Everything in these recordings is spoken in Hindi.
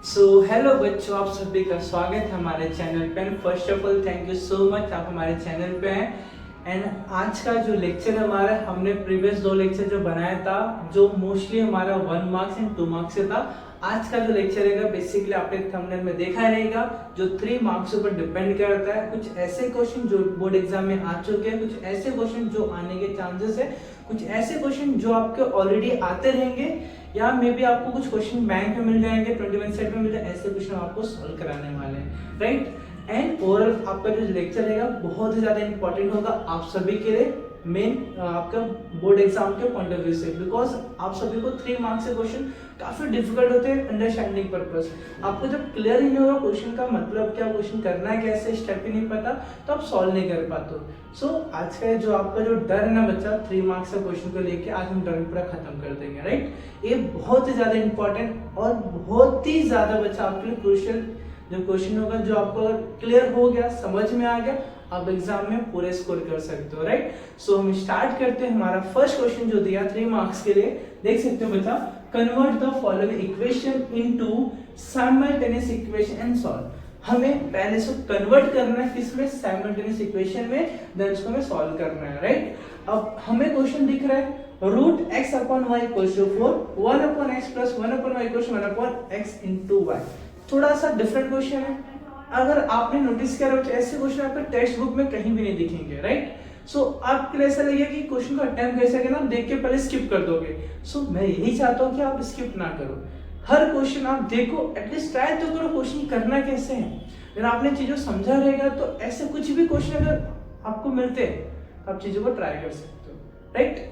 हेलो बच्चों, आप सभी का स्वागत है हमारे चैनल पे। First of all thank you so much, आप हमारे चैनल पे हैं। एंड आज का जो लेक्चर हमारा, हमने प्रीवियस 2 लेक्चर जो बनाया था, जो मोस्टली हमारा 1 मार्क्स एंड 2 मार्क्स से था। आज का जो लेक्चर रहेगा बेसिकली आपने थंबनेल में देखा रहेगा, जो 3 मार्क्स पर डिपेंड करता है। कुछ ऐसे क्वेश्चन जो बोर्ड एग्जाम में आ चुके हैं, कुछ ऐसे क्वेश्चन जो आने के चांसेस है, कुछ ऐसे क्वेश्चन जो आपके ऑलरेडी आते रहेंगे, या मे बी आपको कुछ क्वेश्चन बैंक में मिल जाएंगे, 21 सेट में मिल जाए, ऐसे क्वेश्चन आपको सॉल्व कराने वाले हैं, राइट। एंड ओवरऑल आपका जो लेक्चर रहेगा बहुत ही ज्यादा इंपॉर्टेंट होगा आप सभी के लिए, मेन आपका बोर्ड एग्जाम के पॉइंट ऑफ व्यू से, बिकॉज आप सभी को 3 मार्क्स से क्वेश्चन काफी डिफिकल्ट होते हैं अंडरस्टैंडिंग पर्पस। आपको जब क्लियर ही नहीं होगा क्वेश्चन का मतलब क्या, क्वेश्चन करना है कैसे, स्टेप ही नहीं पता, तो आप सॉल्व नहीं कर पाते। सो आज का जो आपका जो डर है ना बच्चा, 3 मार्क्स का क्वेश्चन को लेके, आज हम डर पूरा खत्म कर देंगे, राइट। ये बहुत ही ज्यादा इंपॉर्टेंट और बहुत ही ज्यादा बच्चा आपके लिए क्रूशियल जो क्वेश्चन होगा, जो आपको क्लियर हो गया, समझ में आ गया, आप एग्जाम में पूरे स्कोर कर सकते हो, राइट। सो हम स्टार्ट करते हैं। हमारा फर्स्ट क्वेश्चन जो दिया 3 मार्क्स के लिए, देख सकते हो बच्चा, convert the following equation into simultaneous equation and solve. हमें पहले से कन्वर्ट करना है किसमें, साइमल्टेनियस इक्वेशन में, देन उसको हमें सॉल्व करना है, राइट। अब हमें क्वेश्चन दिख रहा है root x upon Y equals to 4, 1 upon x plus 1 upon Y equals to 1 upon x into y. थोड़ा सा डिफरेंट क्वेश्चन है। अगर आपने नोटिस किया हो, ऐसे क्वेश्चन आपके टेक्स्ट बुक में कहीं भी नहीं दिखेंगे, राइट। सो आपके लिए ऐसा लगेगा कि क्वेश्चन को अटेम्प्ट कैसे करना, देख के पहले स्किप कर दोगे। सो मैं यही चाहता हूं कि आप स्किप ना करो, हर क्वेश्चन आप देखो, एटलीस्ट ट्राई तो करो क्वेश्चन करना कैसे है। अगर आपने चीजों समझा रहेगा तो ऐसे कुछ भी क्वेश्चन अगर आपको मिलते हैं तो आप चीजों को ट्राई कर सकते हो, राइट।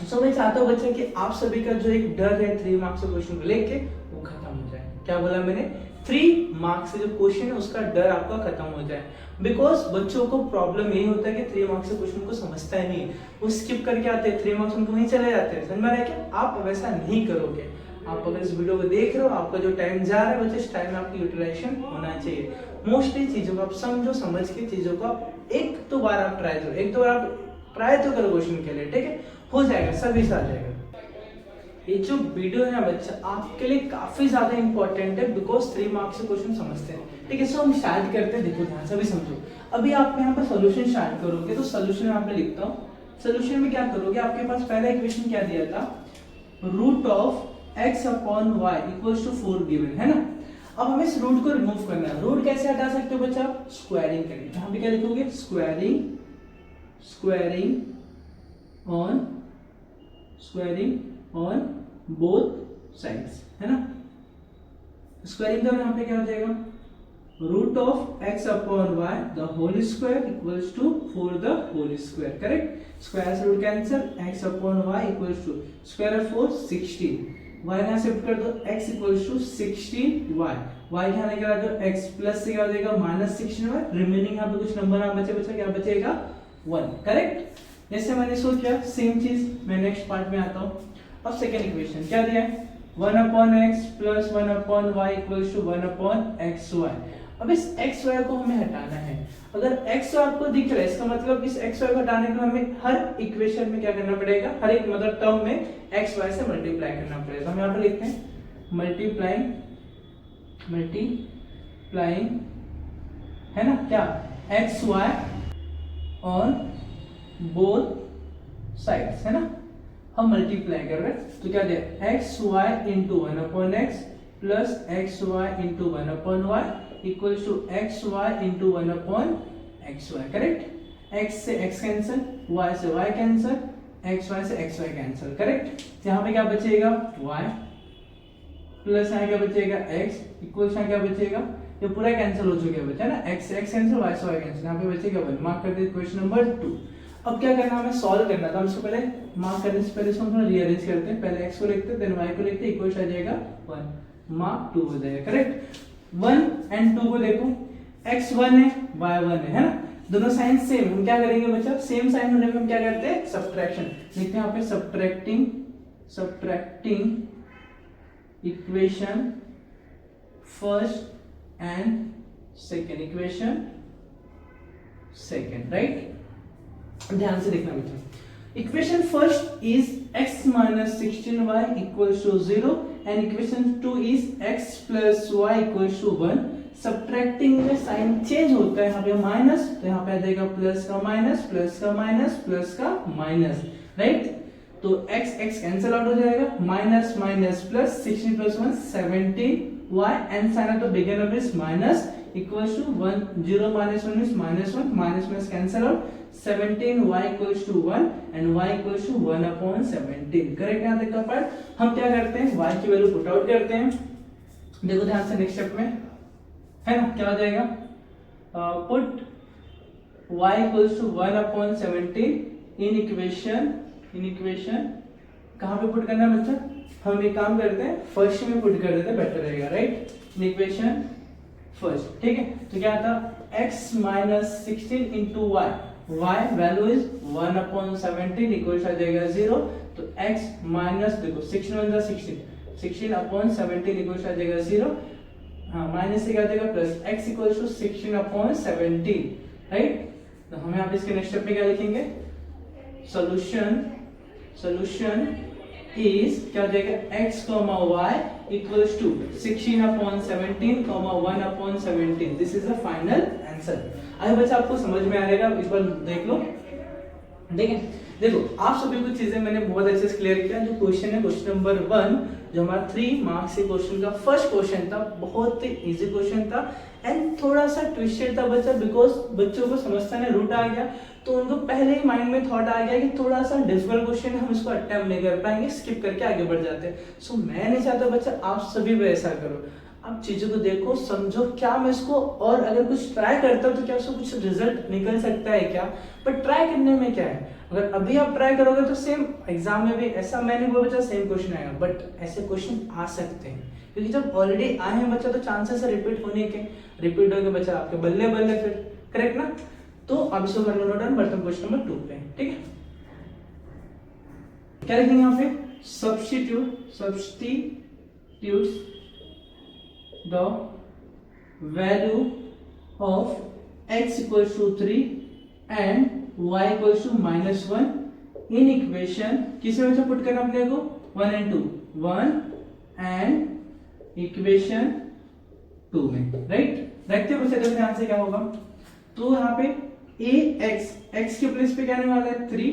सो मैं चाहता हूँ बच्चे कि आप सभी का जो एक डर है 3 मार्क्स के क्वेश्चन को लेके, वो खत्म हो जाए। क्या बोला मैंने, 3 मार्क्स से जो क्वेश्चन है उसका डर आपका खत्म हो जाए। बिकॉज बच्चों को प्रॉब्लम यही होता है कि 3 मार्क्स के क्वेश्चन को समझता ही नहीं, वो स्किप करके आते हैं, 3 मार्क्स उनको वहीं चले जाते हैं। समझ में आ रहा है कि आप वैसा नहीं करोगे। आप अगर इस वीडियो को देख रहे हो, आपका जो टाइम जा रहा है बच्चे, इस टाइम में आपकी यूटिलाइजेशन होना चाहिए। मोस्टली चीजों को आप समझो, समझ के चीजों को एक तो बार आप ट्राई करो, एक तो बार आप ट्राई तो करो क्वेश्चन के लिए, ठीक है, हो जाएगा, सभी से आ जाएगा। ये जो वीडियो है ना बच्चा, आपके लिए काफी ज्यादा इंपॉर्टेंट है, बिकॉज 3 मार्क्स से क्वेश्चन समझते हैं, ठीक है। सो हम स्टार्ट करते हैं, देखो ध्यान से भी समझो। अभी आप यहाँ पर सोल्यूशन स्टार्ट करोगे, तो सोल्यूशन यहाँ पे लिखता हूँ। सोल्यूशन में क्या करोगे, आपके पास पहला इक्वेशन क्या दिया था, root of x upon Y equals to 4 given है ना। अब हमें इस रूट को रिमूव करना है। रूट कैसे हटा सकते हो बच्चा, स्क्वायरिंग करेंगे। यहाँ पे क्या लिखोगे, स्क्वायरिंग ऑन बोथ साइड्स, है ना। स्क्वायरिंग का यहाँ पे क्या हो जाएगा, root of x upon Y the whole square equals to 4 the whole square, correct. Square से root cancel, X upon Y equals to square of 4 16, Y यहाँ शिफ्ट कर दो, x equals to 16y, y यहाँ लेकर आ जाओ, x प्लस से क्या हो जाएगा माइनस 16y, रिमेनिंग यहाँ पे कुछ नंबर ना बचे, क्या बचेगा 1, करेक्ट। जैसे मैंने सोच किया, सेम चीज मैं नेक्स्ट पार्ट में आता हूँ। अब सेकेंड इक्वेशन क्या दिया है, 1 upon x plus 1 upon Y equals to 1 upon x y. अब इस एक्स वाई को हमें हटाना है। अगर एक्स वाई आपको दिख रहा है, इसका मतलब इस एक्स वाई को हटाने के लिए हमें हर इक्वेशन में क्या करना पड़ेगा, हर एक मतलब टर्म में एक्स वाई से मल्टीप्लाई करना पड़ेगा। हम यहाँ पे लिखते हैं मल्टीप्लाइंग है ना, क्या, x y on both sides, है ना। हम मल्टीप्लाई कर रहे हैं तो क्या दिया, x y into 1 upon x plus x y into 1 upon Y equals to x y into 1 upon x y, correct. X से एक्स कैंसिल, वाई से वाई कैंसिल, एक्स वाई से एक्स वाई कैंसिल, करेक्ट। यहाँ पे क्या बचेगा, वाई प्लस यहाँ क्या बचेगा, एक्स इक्वल्स यहाँ क्या बचेगा, ये पूरा कैंसिल हो चुका है बच्चा ना, एक्स से एक्स कैंसिल, वाई से वाई कैंसिल, यहाँ पे बचेगा 1। मार्क कर दे क्वेश्चन नंबर 2। अब क्या करना, हमें सॉल्व करना था। हम इसको पहले मार्क करने से पहले इसको हम रीअरेंज करते हैं, पहले x को लिखते हैं, देन y को लिखते हैं, इक्वल्स आ जाएगा 1, मार्क 2 हो जाएगा, करेक्ट। 1 एंड 2 को देखो, x 1 है, y 1 है ना, दोनों साइन सेम। हम क्या करेंगे बच्चा, सेम साइन होने में हम क्या करते हैं, सब्ट्रैक्शन लिखते हैं। यहाँ पे subtracting equation first and second, equation second, right. ध्यान से देखना बेटा, equation first is x minus 16y equals to 0 and equation 2 is x plus y equals to 1। Subtracting में साइन चेंज होता है, यहाँ पे माइनस, तो यहाँ पे आ जाएगा प्लस का माइनस, प्लस का माइनस, प्लस का माइनस, राइट। तो x x कैंसिल आउट हो जाएगा, minus minus plus, 16 plus 1 17 y and sin of the bigger number is minus equals to 1, 0 minus 1 is minus 1, minus minus cancel out, 17 y equals to 1 and y equals to 1 upon 17। Correct यहाँ तक का पार्ट। हम क्या करते हैं, y की वैल्यू पुट आउट करते हैं। देखो ध्यान से नेक्स्ट स्टेप में है ना, क्या हो जाएगा, put y equals to 1 upon 17 in equation कहाँ पे पुट करना है बच्चा, हम एक काम करते हैं फर्स्ट में पुट कर देते हैं, बेटर रहेगा, राइट। इक्वेशन फर्स्ट, ठीक है। तो क्या आता, x minus 16 into Y, Y value is 1 upon 17 equal आ जाएगा 0। तो x माइनस, देखो 16 अपॉन 17 इक्वल आ जाएगा 0, हाँ माइनस से क्या आ जाएगा plus, x equal to 16 upon 17, right. तो हम यहाँ पे इसके नेक्स्ट स्टेप में क्या लिखेंगे, सॉल्यूशन इज क्या हो जाएगा, x comma y equals to 16 upon 17 comma 1 upon 17। This is the final answer. आई बच्चा आपको समझ में आ जाएगा, इस बार देख लो, ठीक है। देखो आप सभी कुछ चीजें मैंने बहुत अच्छे से क्लियर किया। जो क्वेश्चन है क्वेश्चन नंबर 1 जो हमारा 3 मार्क्स के क्वेश्चन का फर्स्ट क्वेश्चन था, बहुत ही इजी क्वेश्चन था एंड थोड़ा सा ट्विस्टेड था बच्चा, बिकॉज बच्चों को समझता नहीं, रूट आ गया तो उनको पहले ही माइंड में थॉट आ गया कि थोड़ा सा डिफिकल्ट क्वेश्चन है, हम इसको अटेम्प्ट नहीं कर पाएंगे, स्किप करके आगे बढ़ जाते हैं। सो मैं नहीं चाहता बच्चा आप सभी भी ऐसा करो, आप चीजों को देखो समझो, क्या मैं इसको और अगर कुछ ट्राई करता हूँ तो क्या उसको कुछ रिजल्ट निकल सकता है क्या, पर ट्राई करने में क्या है, अगर अभी आप ट्राई करोगे तो सेम एग्जाम में भी ऐसा मैं नहीं बोल बच्चा सेम क्वेश्चन आएगा, बट ऐसे क्वेश्चन आ सकते हैं क्योंकि जब ऑलरेडी आए हैं बच्चा तो चांसेस है रिपीट होने के, रिपीट होके बच्चा आपके बल्ले बल्ले फिर, करेक्ट ना। तो अब इसको कर लो नोट डाउन, बढ़ते हैं क्वेश्चन नंबर 2 पे, ठीक है। क्या लिखेंगे यहाँ पे, substitute the value of x equals to 3 and y equals to -1 in equation, किसमें बच्चा पुट करना अपने को, 1 and 2, 1 and इक्वेशन 2 में, राइट। रखते हैं बच्चा, देखो ध्यान से क्या होगा, तो यहाँ पे x के प्लेस पे क्या आने वाला है 3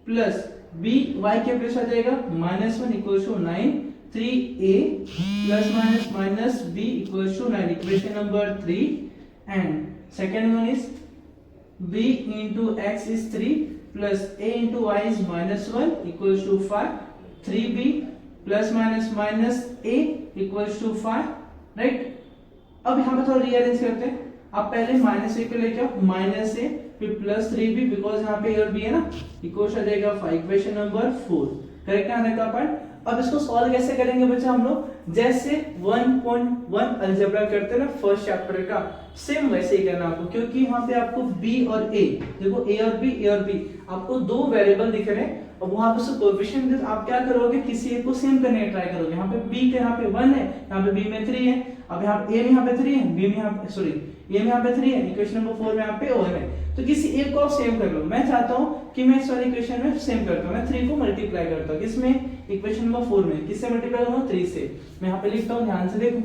प्लस b y के प्लेस आ जाएगा -1 equals to 9, 3a plus minus minus b equals to 9, equation number 3, and second one is b into x is 3 plus a into y is -1 equals to 5, 3b plus minus minus a equals to 5, right। अब यहाँ पे थोड़ा रीअरेंज करते हैं, आप पहले माइनस ए को लेके आओ, माइनस ए फिर प्लस 3b, बिकॉज यहाँ पे ए और बी है ना, इक्वल्स आ जाएगा 5, इक्वेशन नंबर 4, करेक्ट आने का पार्ट। अब इसको सॉल्व कैसे करेंगे बच्चा, हम लोग जैसे 1.1 अलजेब्रा करते हैं ना फर्स्ट चैप्टर का, सेम वैसे ही करना आपको, क्योंकि यहाँ पे आपको b और a, देखो a और b आपको दो वेरिएबल दिख रहे हैं और वहां पे कोएफिशिएंट, आप क्या करोगे किसी एक को सेम करने की ट्राई करोगे। यहाँ पे b के यहाँ पे 1 है, यहाँ पे b में 3 है, अब यहाँ a में यहाँ पे 3 है, b में यहाँ पे सॉरी a में यहाँ पे 3 है, इक्वेशन नंबर 4 में यहाँ पे o है, तो किसी एक को सेम कर लो। मैं चाहता हूँ कि मैं इस वाली इक्वेशन में सेम करता हूँ, मैं 3 को मल्टीप्लाई करता हूँ, किसमें, इक्वेशन नंबर 4 में, किससे मल्टीप्लाई करूंगा 3 से। मैं यहाँ पे लिखता हूँ, ध्यान से देखो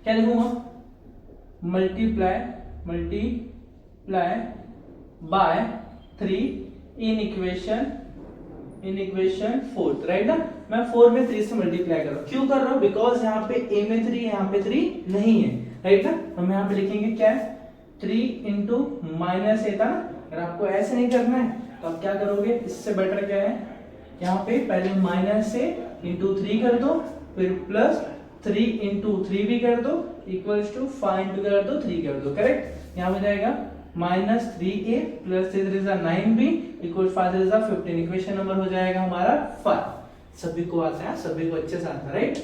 क्या लिखूंगा, multiply by 3 in equation 4, right ना। मैं 4 में 3 से मल्टीप्लाई कर रहा हूँ, क्यों कर रहा हूँ, बिकॉज यहाँ पे a में 3 यहाँ पे 3 नहीं है, राइट ना। हम यहाँ पे लिखेंगे क्या है, 3 इंटू माइनस ए था ना, अगर आपको ऐसे नहीं करना है तो आप क्या करोगे, इससे बेटर क्या है, यहाँ पे पहले माइनस से इंटू 3 कर दो, फिर प्लस 3 इंटू 3 भी कर दो, इक्वल्स टू 5 इंटू कर दो 3 कर दो, करेक्ट। यहाँ हो जाएगा -3a plus 9b equal 5 15, equation number हो जाएगा हमारा 5। सभी को आता है, सभी को अच्छे से आता है, राइट।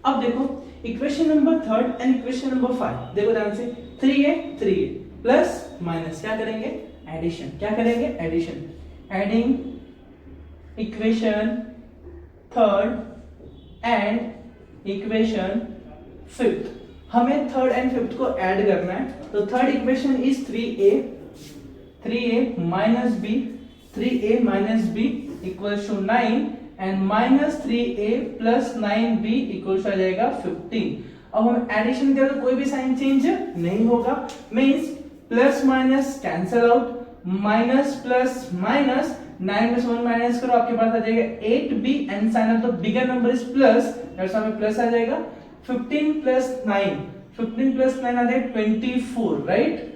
अब देखो equation number 3 and equation number 5, देखो ध्यान से, 3a प्लस माइनस क्या करेंगे, एडिशन, क्या करेंगे, addition, adding equation 3 and equation 5, हमें 3 एंड 5 को ऐड करना है, तो third equation is 3a minus b equals to 9 and -3a + 9b equals आ जाएगा 15। अब हम एडिशन करें तो कोई भी साइन चेंज नहीं होगा, means plus minus cancel out, minus plus minus, 9 में से 1 माइनस करो आपके पास आ जाएगा 8b and sign of the bigger number is plus, that's why plus आ जाएगा 15 + 9, 15 + 9 आ जाएगा 24, राइट।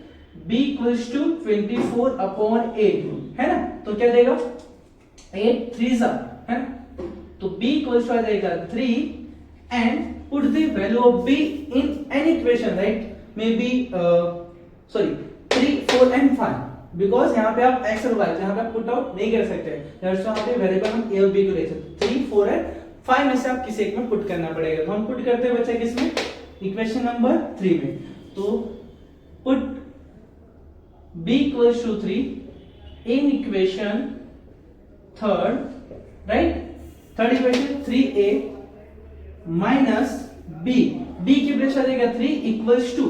b इक्वल्स टू 24/8 है ना, तो क्या देगा 8 3 है ना, तो b इक्वल्स टू आ जाएगा 3 and put the value of b in any equation, right, may be 3 4 and 5, because यहाँ पे आप x और y यहाँ पे आप पुट आउट नहीं कर सकते, दैट्स व्हाई यहाँ पे वेरिएबल हम a और b को ले सकते, 3 4 एंड 5 में से आप किसी एक में पुट करना पड़ेगा। तो हम पुट करते हैं बच्चा किसमें, इक्वेशन नंबर 3 में, तो put b equals to 3 in equation third, right, third equation 3a minus b की प्लेस आ जाएगा 3 equals to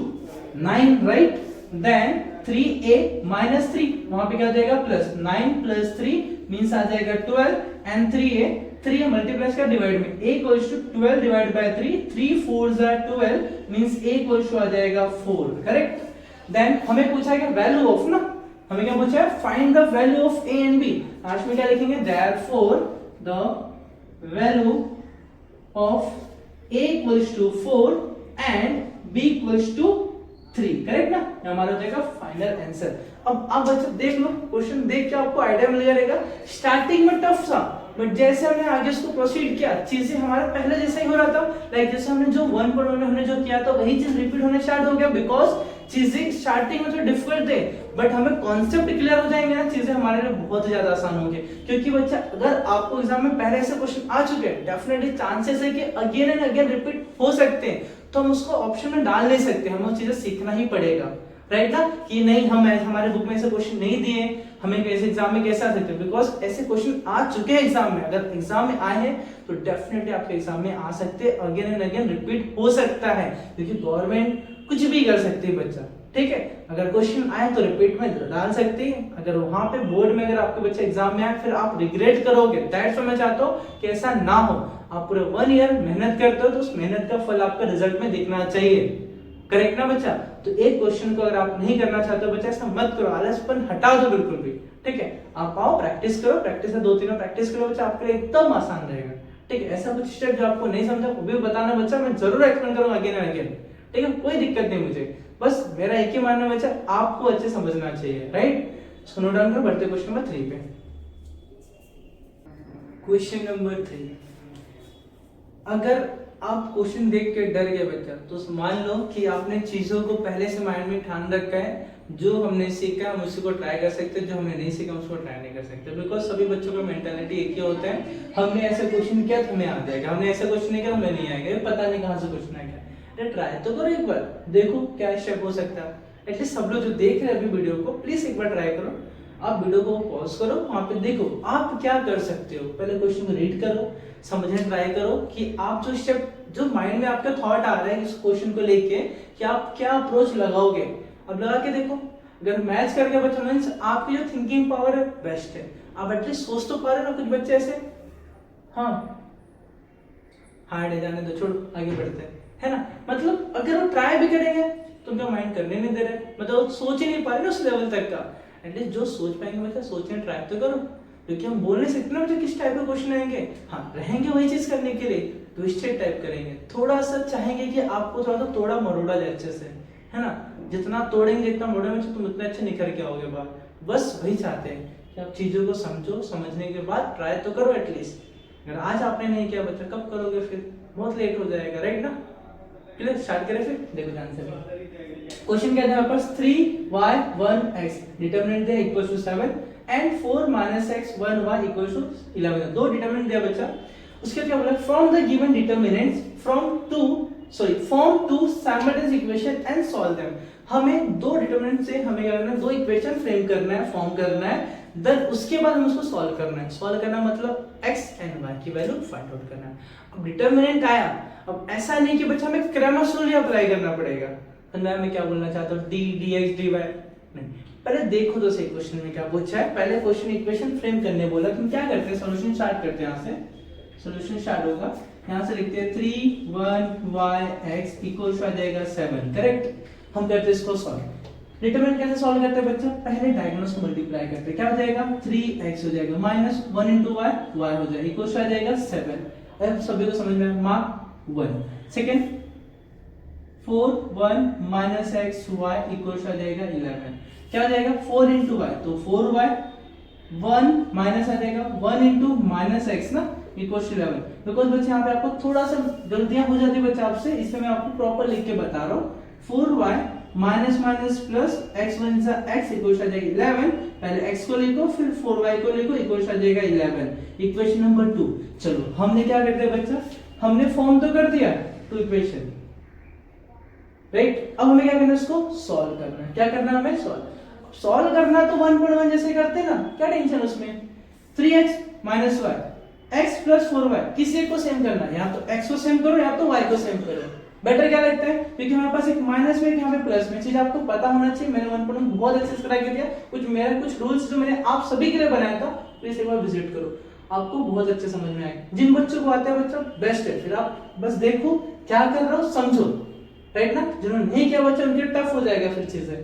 9, right, then 3a minus 3 वहां पे क्या आ जाएगा प्लस, 9 plus 3 मींस आ जाएगा 12 एंड 3a मल्टीप्लाई का डिवाइड में, a equals to 12 divided by 3, 3 4s are 12 means a equals to आ जाएगा 4, करेक्ट। देन हमें पूछा है कि वैल्यू ऑफ ना, हमें क्या पूछा है, find the value of a and b, last में क्या लिखेंगे, therefore the value of a equals to 4 and b equals to 3, correct ना, ये हमारा हो जाएगा फाइनल आंसर। अब आप बच्चे देख लो, क्वेश्चन देख के आपको आइडिया मिल जाएगा, स्टार्टिंग में टफ था बट जैसे हमने आगे इसको प्रोसीड किया चीजें हमारा पहले जैसा ही हो रहा था, लाइक जैसे हमने जो 1.1 में हमने जो किया था वही चीज रिपीट होने स्टार्ट हो गया, बिकॉज चीजें स्टार्टिंग में तो डिफिकल्ट थे बट हमें कॉन्सेप्ट क्लियर हो जाएंगे ना, चीजें हमारे लिए बहुत ज्यादा आसान होंगी। क्योंकि बच्चा अगर आपको एग्जाम में पहले ऐसे क्वेश्चन आ चुके हैं, डेफिनेटली चांसेस है कि अगेन एंड अगेन रिपीट हो सकते हैं, तो हम उसको ऑप्शन में डाल नहीं सकते, हमें वो चीजें सीखना ही पड़ेगा, राइट ना, कि नहीं हम हमारे बुक में ऐसे क्वेश्चन नहीं दिए, हमें कैसे एग्जाम में कैसे आ सकते हैं, बिकॉज ऐसे क्वेश्चन आ चुके हैं एग्जाम में, अगर एग्जाम में आए हैं तो डेफिनेटली आपके एग्जाम में आ सकते हैं, अगेन एंड अगेन रिपीट हो सकता है, क्योंकि गवर्नमेंट कुछ भी कर सकती है बच्चा, ठीक है, अगर क्वेश्चन आए तो रिपीट में डाल सकते हैं, अगर वहां पे बोर्ड में अगर आपके बच्चे एग्जाम में आए फिर आप रिग्रेट करोगे, दैट्स व्हाई मैं चाहता हूं कि ऐसा ना हो, आप पूरे 1 ईयर मेहनत करते हो तो उस मेहनत का फल आपका रिजल्ट में दिखना चाहिए, करेक्ट ना बच्चा। तो एक क्वेश्चन को अगर आप नहीं करना चाहते हो बच्चा, ऐसा मत करो, आलसपन हटा दो बिल्कुल भी, ठीक है, आप आओ प्रैक्टिस करो, प्रैक्टिस से 2-3 बार प्रैक्टिस करो बच्चा, आपके लिए एकदम आसान रहेगा, ठीक है। ऐसा कुछ स्टेप जो आपको नहीं समझा वो भी बताना बच्चा, मैं जरूर एक्सप्लेन करूंगा अगेन एंड अगेन, ठीक है, कोई दिक्कत नहीं मुझे, बस मेरा एक ही मानना बच्चा, आपको अच्छे समझना चाहिए, राइट। इसको नोट डाउन करो, बढ़ते क्वेश्चन नंबर 3 पे। क्वेश्चन नंबर 3, अगर आप क्वेश्चन देख के डर गए बच्चा तो मान लो कि आपने चीजों को पहले से माइंड में ठान रखा है, जो हमने सीखा हम उसी को ट्राई कर सकते हैं, जो हमने नहीं सीखा उसको ट्राई नहीं कर सकते, बिकॉज सभी बच्चों का मेंटालिटी एक ही होता है, हमने ऐसा क्वेश्चन किया तो हमें आ जाएगा, हमने ऐसा क्वेश्चन नहीं किया हमें नहीं आएगा, पता नहीं कहां से क्वेश्चन आएगा, अरे ट्राई तो करो एक बार, देखो क्या स्टेप हो सकता है। एटलीस्ट सब लोग जो देख रहे हैं अभी वीडियो को प्लीज एक बार ट्राई करो, आप वीडियो को पॉज करो, वहां पे देखो आप क्या कर सकते हो, पहले क्वेश्चन को रीड करो, समझने ट्राई करो कि आप जो स्टेप जो माइंड में आपका थॉट आ रहा है इस क्वेश्चन को लेके कि आप क्या अप्रोच लगाओगे, अब लगा के देखो, अगर मैच करके बच्चा मींस आपकी जो थिंकिंग पावर है बेस्ट है, आप एटलीस्ट सोच तो पा रहे हो ना, कुछ बच्चे ऐसे हाँ हार्ड है जाने दो, छोड़ो आगे बढ़ते हैं, है ना, मतलब अगर वो ट्राई भी करेंगे तो क्या माइंड करने नहीं दे रहे, मतलब सोच ही नहीं पा रहे ना उस लेवल तक का, एटलीस्ट जो सोच पाएंगे बच्चा सोचने ट्राई तो करो, क्योंकि हम बोल नहीं सकते ना बच्चा किस टाइप के क्वेश्चन आएंगे, हाँ रहेंगे वही चीज करने के लिए, ट्विस्टेड टाइप करेंगे, थोड़ा सा चाहेंगे कि आपको थोड़ा सा तोड़ा मरोड़ा जाए अच्छे से, है ना, जितना तोड़ेंगे जितना मोड़ेंगे तुम उतना अच्छे निखर के आओगे बाहर, बस वही चाहते हैं कि आप चीजों को समझो, समझने के बाद ट्राई तो करो एटलीस्ट, अगर आज आपने नहीं किया बच्चा कब करोगे, फिर बहुत लेट हो जाएगा, राइट ना, क्लियर, स्टार्ट करें फिर, देखो आंसर क्वेश्चन क्या था हमारे पास, 3y1x डिटरमिनेंट दिया equals to 7 and 4 x 1y equals to 11, दो डिटरमिनेंट दिया बच्चा, उसके क्या बोला, from the given determinants form to simultaneous equation and solve them, हमें दो डिटरमिनेंट से हमें क्या करना है, दो इक्वेशन फ्रेम करना है, फॉर्म करना है, देन उसके बाद हम उसको सॉल्व करना है, सॉल्व करना मतलब x एंड y की वैल्यू फाइंड आउट करना है। अब डिटरमिनेंट आया, अब ऐसा नहीं कि बच्चा हमें क्रमश रूल अप्लाई करना पड़ेगा, तो मैं क्या बोलना चाहता हूं, d dx dy नहीं, पहले देखो तो सही क्वेश्चन में क्या पूछा है, पहले क्वेश्चन इक्वेशन फ्रेम करने बोला, तुम क्या करते हैं, सॉल्यूशन स्टार्ट करते हैं यहां से, सोल्यूशन स्टार्ट होगा। यहाँ से लिखते हैं 3 1 y x इक्वल टू आ जाएगा 7, करेक्ट। हम करते हैं इसको सॉल्व। डिटरमिनेंट कैसे सॉल्व करते हैं बच्चा, पहले डायगोनल्स को मल्टीप्लाई करते हैं, क्या हो जाएगा 3x हो जाएगा माइनस 1 into y y हो जाएगा इक्वल टू आ जाएगा 7। अब सभी को समझ में mark 1। Second 4 1 minus x y equal to आ जाएगा 11, क्या हो जाएगा 4 into y तो 4y 1 माइनस आ जाएगा 1 into माइनस x ना इक्वल टू 11। बिकॉज बच्चे यहाँ पे आपको थोड़ा सा गलतियां हो जाती है बच्चा आपसे, इसलिए मैं आपको प्रॉपर लिख के बता रहा हूँ। 4y minus minus plus x one जा x इक्वल टू आ जाएगा 11। पहले x को लिखो फिर 4y को लिखो इक्वल टू आ जाएगा 11। Equation number 2। चलो हमने क्या कर दिया बच्चा, हमने फॉर्म तो कर दिया टू इक्वेशन, राइट। अब हमें क्या करना है, इसको सॉल्व करना है। क्या करना है हमें, सॉल्व करना। तो 1.1 जैसे करते हैं ना, क्या टेंशन उसमें। 3x minus y x plus 4y किसी एक को सेम करना है, या तो x को सेम करो या तो y को सेम करो। बेटर क्या लगता है, क्योंकि हमारे पास एक माइनस में एक यहाँ पे प्लस में, चीज आपको पता होना चाहिए। मैंने 1.1 बहुत अच्छे से ट्राई कर दिया। कुछ रूल्स जो मैंने आप सभी के लिए बनाया था, प्लीज एक बार विजिट करो, आपको बहुत अच्छे समझ में आएगा। जिन बच्चों को आता है बच्चा बेस्ट है, फिर आप बस देखो क्या कर रहा हूँ समझो, राइट ना। जिन्होंने नहीं किया बच्चा उनके टफ हो जाएगा फिर चीजें,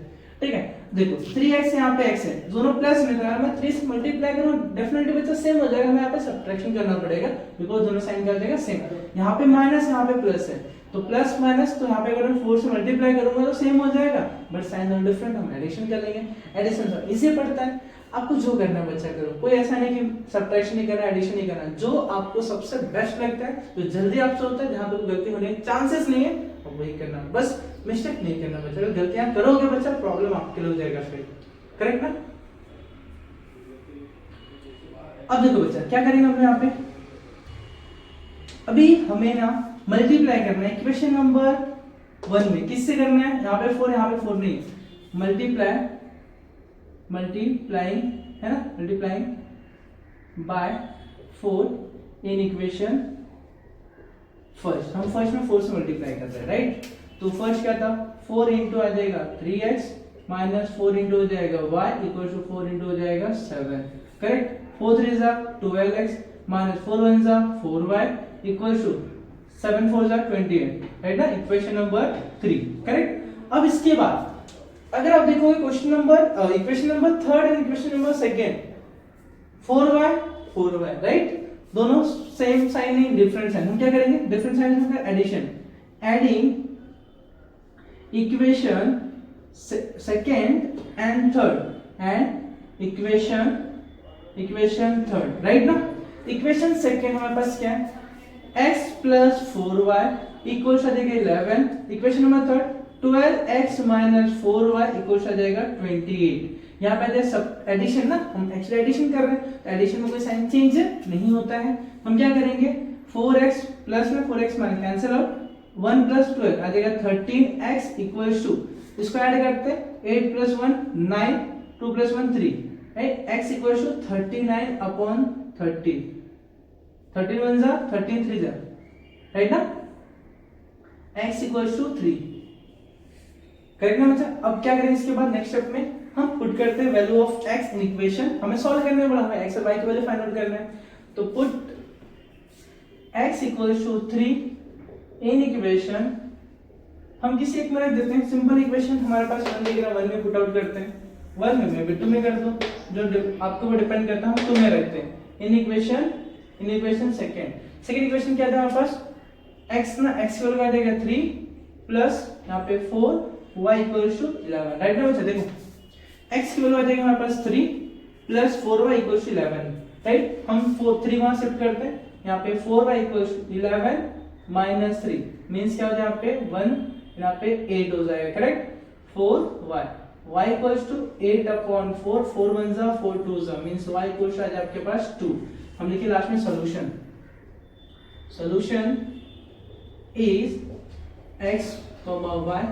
ठीक है। देखो 3x यहाँ पे x है, दोनों प्लस में, तो अगर मैं 3 से मल्टीप्लाई करूं डेफिनेटली बच्चा सेम हो जाएगा। हमें यहाँ पे सब्ट्रैक्शन करना पड़ेगा बिकॉज़ दोनों साइन कर देगा सेम। यहाँ पे माइनस यहाँ पे प्लस है, तो प्लस माइनस, तो यहाँ पे अगर मैं 4 से मल्टीप्लाई करूंगा तो सेम हो जाएगा, बट साइन दोनों डिफरेंट, हम एडिशन कर लेंगे। एडिशन इजी पड़ता है, आपको जो करना है बच्चा करो। कोई ऐसा नहीं कि सब्ट्रैक्शन नहीं करना, एडिशन नहीं करना, जो आपको सबसे बेस्ट लगता है, जो जल्दी आपसे होता है, जहां पे गलती होने के चांसेस नहीं है, वही करना। बस मिस्टेक नहीं करना बच्चा। अगर गलतियां करोगे बच्चा, प्रॉब्लम आपके लिए हो जाएगा फिर, करेक्ट ना। अब देखो बच्चा क्या करेंगे हम यहाँ पे, अभी हमें ना मल्टीप्लाई करना है इक्वेशन नंबर 1 में। किससे करना है, यहाँ पे 4 यहाँ पे 4 नहीं, मल्टीप्लाइंग है ना, multiplying by 4 in equation first. हम फर्स्ट में 4 से मल्टीप्लाई कर रहे हैं, राइट। तो फर्स्ट क्या था, 4 इंटू आ जाएगा 3x माइनस 4 इंटू हो जाएगा y इक्वल टू 4 इंटू हो जाएगा 7, करेक्ट। 4 3 जा 12x माइनस 4 1 जा 4y इक्वल टू 7 4 जा 28, राइट ना। Equation number 3, correct. अब इसके बाद अगर आप देखोगे question number equation number 3 and equation number 2 4y right, दोनों सेम साइन नहीं डिफरेंट साइन। हम क्या करेंगे, डिफरेंट साइन का addition, adding equation second and third and equation third, right ना। इक्वेशन सेकेंड हमारे पास क्या है, x plus 4y equal to आ जाएगा 11। Equation number third 12x minus 4y equal to आ जाएगा 28। यहाँ पे सब एडिशन ना, हम एक्चुअली एडिशन कर रहे हैं, तो एडिशन में कोई साइन चेंज नहीं होता है। हम क्या करेंगे, 4x प्लस में 4x minus cancel out, 1 plus 12 आ जाएगा 13x इक्वल्स टू, इसको ऐड करते हैं 8 plus 1 9, 2 plus 1 3, right. x equals to 39 upon 30, 13 1 जा 13 3 जा, राइट ना। x इक्वल्स टू 3, करेक्ट ना बच्चा। अब क्या करेंगे, इसके बाद नेक्स्ट स्टेप में हम पुट करते हैं value of x in equation. हमें सॉल्व करने में बोला, हमें x और y की वैल्यू फाइंड आउट करना है, तो put x equals to 3 in equation. हम किसी एक में रख देते हैं, सिंपल इक्वेशन हमारे पास 1 दिख रहा है, 1 में पुट आउट करते हैं, 1 में मैं 2 में कर दो, जो आपके ऊपर डिपेंड करता है, हम 2 में रखते हैं। इन इक्वेशन सेकंड इक्वेशन क्या था हमारे पास, x ना, x की वैल्यू आ जाएगा 3 प्लस यहाँ पे 4 y इक्वल्स टू 11, राइट ना बच्चा। देखो x की वैल्यू आ जाएगी हमारे पास 3 plus 4y equals to 11, right. हम 3 वहां शिफ्ट करते हैं, यहाँ पे 4y equals to 11 minus 3 means क्या हो जाएगा, यहाँ पे 1 यहाँ पे 8 हो जाएगा, correct. 4y y equals to 8 upon 4, 4 1 जा 4 2 जा मींस y इक्वल्स टू आ जाएगा आपके पास 2। हम लिखिए लास्ट में solution is x, y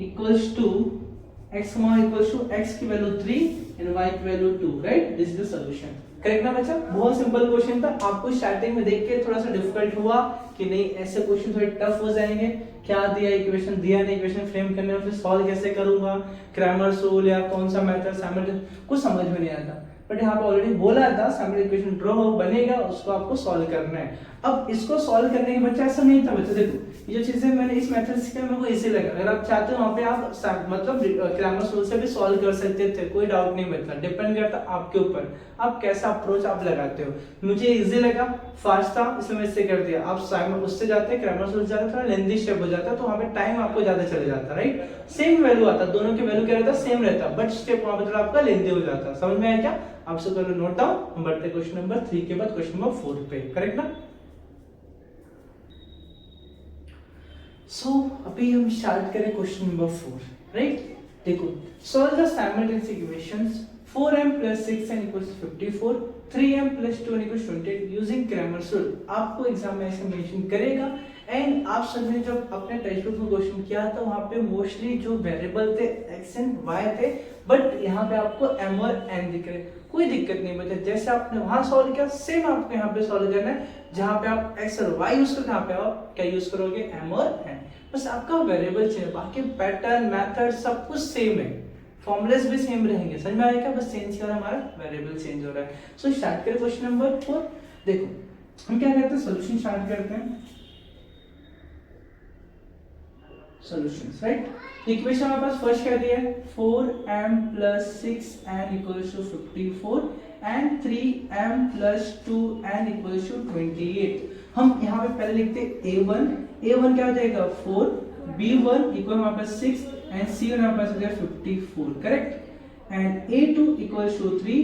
equals to x, equals to x की वैल्यू 3 एंड y की वैल्यू 2, right. This is the solution, correct ना बच्चा। बहुत सिंपल क्वेश्चन था, आपको स्टार्टिंग में देख के थोड़ा सा डिफिकल्ट हुआ कि नहीं ऐसे क्वेश्चन थोड़े टफ हो जाएंगे, क्या दिया इक्वेशन, दिया नहीं इक्वेशन फ्रेम करने में, फिर सॉल्व कैसे करूंगा, क्रैमर्स रूल या कौन सा मेथड, कुछ समझ में नहीं आता। बट यहाँ पे ऑलरेडी बोला था सामने इक्वेशन ड्रॉ हो बनेगा, उसको आपको सॉल्व करना है। अब इसको सॉल्व करने के बच्चा ऐसा नहीं था बच्चा, देखो ये जो चीजें मैंने इस मेथड से किया मेरे को इजी लगा। अगर आप चाहते हो वहाँ पे आप मतलब क्रैमर्स रूल से भी सॉल्व कर सकते थे, कोई डाउट नहीं बच्चा, डिपेंड करता आपके ऊपर आप कैसा अप्रोच आप लगाते हो। मुझे इजी लगा, फास्ट था, इसलिए मैं इससे कर दिया। आप उससे जाते हैं क्रैमर्स रूल जाते थोड़ा लेंथी स्टेप हो जाता है, तो वहाँ पे टाइम आपको ज्यादा चले जाता, राइट। सेम वैल्यू आता, दोनों की वैल्यू क्या रहता, सेम रहता, बट स्टेप वहाँ पे थोड़ा आपका लेंथी हो जाता। समझ में आया क्या? आपसे कर लो नोट डाउन। हम बढ़ते क्वेश्चन नंबर 3 के बाद क्वेश्चन नंबर 4 पे, करेक्ट ना। अभी हम स्टार्ट करें क्वेश्चन नंबर 4, राइट। देखो, solve the simultaneous equations 4m + 6n = 54, 3m + 2n = 28 using Cramer's rule. आपको एग्जाम में ऐसे मेंशन करेगा। एंड आप सबने जब अपने टेक्स्ट बुक में क्वेश्चन किया था वहां पे मोस्टली जो वेरिएबल थे x एंड y थे, बट यहाँ पे आपको m और n दिख रहे। कोई दिक्कत नहीं बच्चा, जैसे आपने वहां सॉल्व किया सेम आपको यहाँ पे सॉल्व करना है। जहाँ पे आप x और y यूज करोगे, यहाँ पे आप क्या यूज करोगे, m और n। बस आपका वेरिएबल चेंज, बाकी पैटर्न मेथड सब कुछ सेम है, फॉर्मूलाज भी सेम रहेंगे। समझ में आएगा? बस चेंज कर हमारा वेरिएबल चेंज हो रहा है। सो स्टार्ट करें क्वेश्चन नंबर 4। देखो हम क्या करते हैं, सॉल्यूशन स्टार्ट करते हैं। Solutions, right. इक्वेशन हमारे पास फर्स्ट क्या दिया है, 4m + 6n = 54 and 3m + 2n = 28। हम यहाँ पे पहले लिखते हैं a1 क्या हो जाएगा 4, b1 = हमारे पास 6 एंड c1 हमारे पास हो जाएगा 54, correct. And a2 = 3,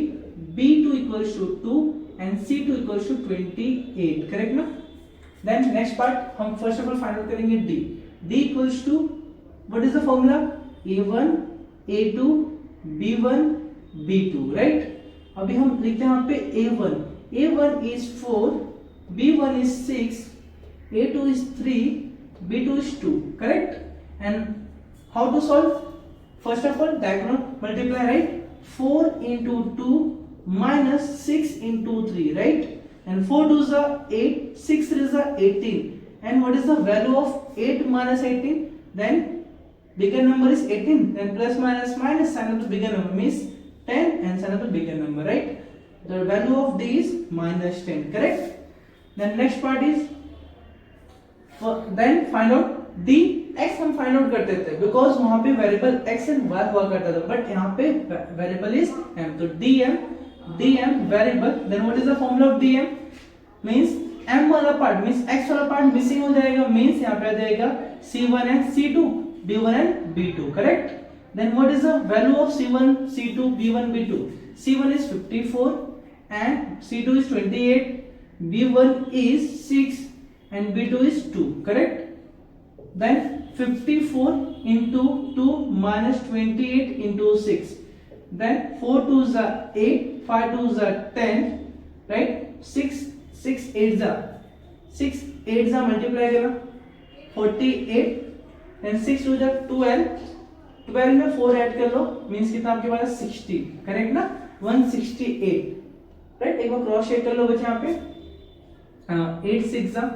b2 = 2 and c2 = 28, correct ना। देन नेक्स्ट पार्ट हम first of all find out करेंगे d equals to what is the formula, a1 a2 b1 b2, right। अभी हम लिखते हैं यहाँ पे a1 is 4, b1 is 6, a2 is 3, b2 is 2, correct। and how to solve, first of all diagonal multiply, right। 4 into 2 minus 6 into 3, right। and 4 2s are 8, 6 3s are 18, and what is the value of 8 minus 18, then bigger number is 18, then plus minus minus sign of the bigger number means 10 and sign of the bigger number, right। the value of d is minus 10, correct। then next part is then find out d x हम फाइंड आउट करते थे बिकॉज वहां पे वेरिएबल x एंड y हुआ करता था, बट यहाँ पे वेरिएबल इज m, तो dm variable, then what is the formula of dm, means m वाला पार्ट मींस x वाला पार्ट मिसिंग हो जाएगा, मींस यहाँ पे आ जाएगा c1 and c2, b1 and b2, correct. Then what is the value of c1 c2 b1 b2, c1 is 54 and c2 is 28, b1 is 6 and b2 is 2, correct. Then 54 into 2 minus 28 into 6, then 4 2s are 8, 5 2s are 10, right। 6 8s are multiply करना 48, then 6 2s are 12 में 4 ऐड कर लो, मींस कितना आपके पास 60, करेक्ट ना, 168, राइट। एक बार क्रॉस चेक कर लो बच्चे यहाँ पे, 8 6 are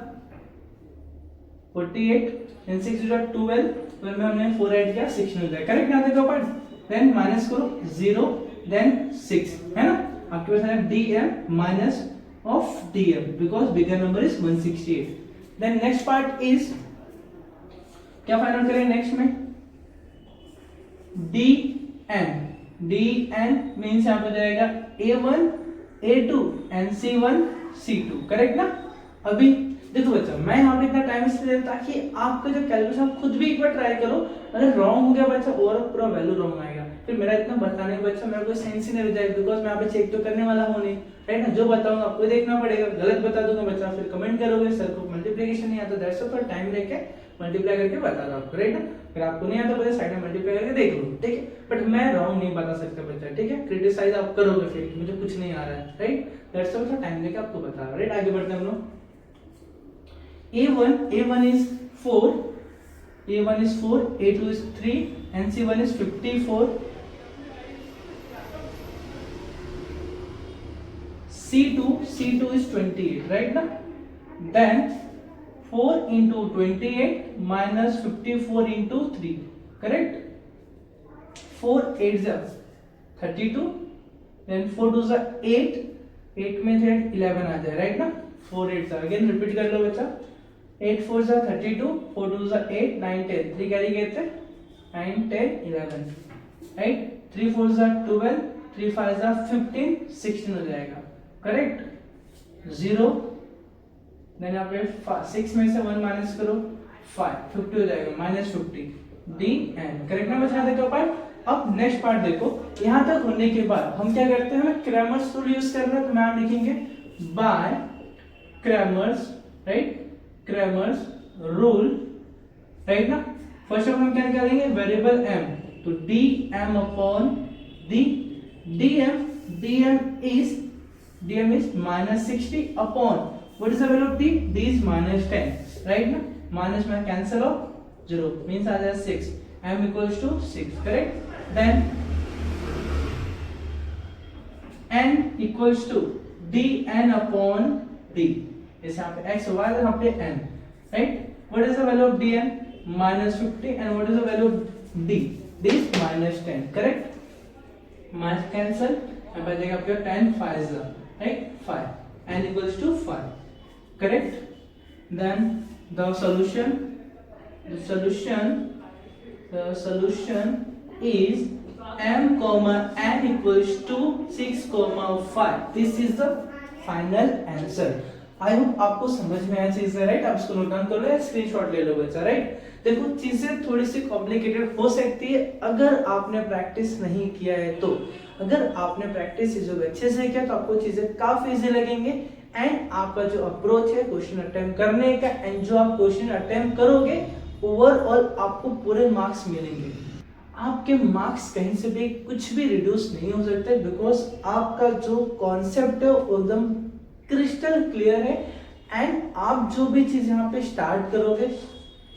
48 and 6 2 are 12 में हमने 4 ऐड किया 16 हो जाएगा, करेक्ट ना। देखो अपन देन माइनस करो 0 देन 6, है ना, आपके पास है dm minus of dm because bigger number is 168। then next part is क्या फाइंड आउट करेंगे नेक्स्ट में, dn मींस यहाँ पे जाएगा a1 a2 and c1 c2, correct ना। अभी देखो बच्चा मैं यहाँ पे इतना टाइम इसलिए देता ताकि आपका जो कैलकुलेशन आप खुद भी एक बार ट्राई करो, अगर रॉन्ग हो गया बच्चा और पूरा वैल्यू रॉन्ग आएगा, फिर मेरा इतना बताने का बच्चा मेरे को सेंस ही नहीं रह जाएगा, बिकॉज मैं यहाँ पे चेक तो करने वाला हूँ नहीं, राइट ना। जो बताऊंगा आपको देखना पड़ेगा, गलत बता दूंगा बच्चा फिर कमेंट करोगे सर को मल्टीप्लिकेशन नहीं आता, दैट्स व्हाई टाइम लेके मल्टीप्लाई करके बता रहा हूँ आपको, राइट ना। फिर आपको नहीं आता बच्चा साइड में मल्टीप्लाई करके देख लो, ठीक है, बट मैं रॉन्ग नहीं बता सकता बच्चा, ठीक है। क्रिटिसाइज आप करोगे फिर मुझे कुछ नहीं आ रहा है, राइट, दैट्स व्हाई टाइम लेके आपको बता रहा हूँ, राइट। आगे बढ़ते हैं हम लोग। A1 is 4, A2 is 3 and C1 is 54, C2 is 28, right ना। then 4 into 28 minus 54 into 3, correct। 4 8s are 32 then 4 to 8, 8 में से 11 आ जाए, राइट ना, 4 8 अगेन रिपीट कर लो बच्चा, 8 4 32, 4 2 8 9 10, 3 कैरी कहते 9 10 11, राइट, 3 4 12, 3 5 15, 16 हो जाएगा, करेक्ट, 0, देन यहाँ पे 6 में से 1 माइनस करो 5, 50 हो जाएगा, -50, डी एन, करेक्ट ना बच्चा, देखो पार्ट। अब नेक्स्ट पार्ट देखो, यहाँ तक होने के बाद हम क्या करते हैं, हमें क्रैमर्स रूल यूज करना है, तो मैम लिखेंगे by Cramer's, right, Cramer's rule, right ना। फर्स्ट ऑफ हम क्या करेंगे, वेरिएबल m, तो dm upon d, dm is -60 upon what is the value of d, d is -10, right ना, माइनस में कैंसिल ऑफ 0 मींस आ जाए 6, m equals to 6, correct, then n equals to dn upon d, जैसे यहाँ पे x y यहाँ पे n, right, what is the value of dn, -50, and what is the value of d, d is -10, correct, minus cancel, यहाँ पे जाएगा आपका 10 5 right, 5, n equals to 5, correct, then the solution is m comma n equals to 6 comma 5, this is the final answer. I hope आपको समझ में आया चीज है, राइट, आप इसको नोट डाउन कर लो या स्क्रीनशॉट ले लो बच्चा, राइट। देखो चीजें थोड़ी सी कॉम्प्लिकेटेड हो सकती है अगर आपने प्रैक्टिस नहीं किया है, तो अगर आपने प्रैक्टिस चीजों को अच्छे से किया तो आपको चीजें काफी इजी लगेंगे, एंड आपका जो अप्रोच है क्वेश्चन अटेम्प्ट करने का, एंड जो आप क्वेश्चन अटेम्प्ट करोगे ओवरऑल आपको पूरे मार्क्स मिलेंगे। आपके मार्क्स कहीं से भी कुछ भी रिड्यूस नहीं हो सकते, बिकॉज आपका जो कॉन्सेप्ट है वो एकदम क्रिस्टल क्लियर है, एंड आप जो भी चीज यहाँ पे स्टार्ट करोगे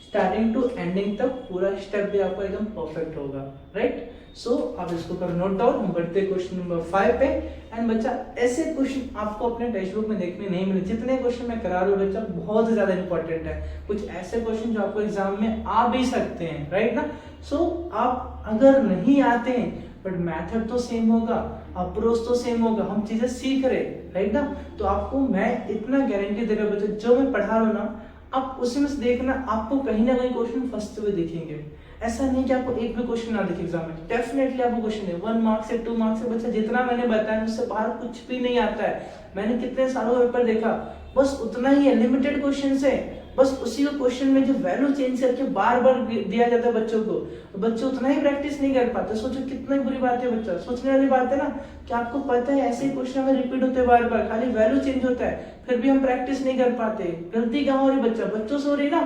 स्टार्टिंग टू एंडिंग तक पूरा स्टेप भी आपका एकदम परफेक्ट होगा, राइट। सो आप इसको कर नोट डाउन, हम बढ़ते हैं क्वेश्चन नंबर 5 पे। एंड बच्चा ऐसे क्वेश्चन आपको अपने टेक्स्ट बुक में देखने नहीं मिले, जितने क्वेश्चन मैं करा रहा हूँ बच्चा बहुत ज्यादा इंपॉर्टेंट है, कुछ ऐसे क्वेश्चन जो आपको एग्जाम में आ भी सकते हैं, राइट ना। सो आप अगर नहीं आते हैं बट मेथड तो सेम होगा, अप्रोच तो सेम होगा, हम चीजें सीख रहे, राइट ना, तो आपको मैं इतना गारंटी दे रहा हूँ बच्चा, जो मैं पढ़ा रहा हूँ ना आप उसी में से देखना, आपको कहीं ना कहीं क्वेश्चन फंसते हुए दिखेंगे। ऐसा नहीं कि आपको एक भी क्वेश्चन ना दिखे एग्जाम में, डेफिनेटली आपको क्वेश्चन है 1 मार्क्स से 2 मार्क्स से बच्चा, जितना मैंने बताया उससे बाहर कुछ भी नहीं आता है। मैंने कितने सालों का पेपर देखा, बस उतना ही है, लिमिटेड क्वेश्चन है, बस उसी को क्वेश्चन में जो वैल्यू चेंज करके बार बार दिया जाता है बच्चों को, तो बच्चे उतना ही प्रैक्टिस नहीं कर पाते। सोचो कितना बुरी बात है बच्चा, सोचने वाली बात है ना, कि आपको पता है ऐसे क्वेश्चन हमें रिपीट होते हैं बार बार, खाली वैल्यू चेंज होता है, फिर भी हम प्रैक्टिस नहीं कर पाते। गलती कहाँ हो रही बच्चा, बच्चों से हो रही ना,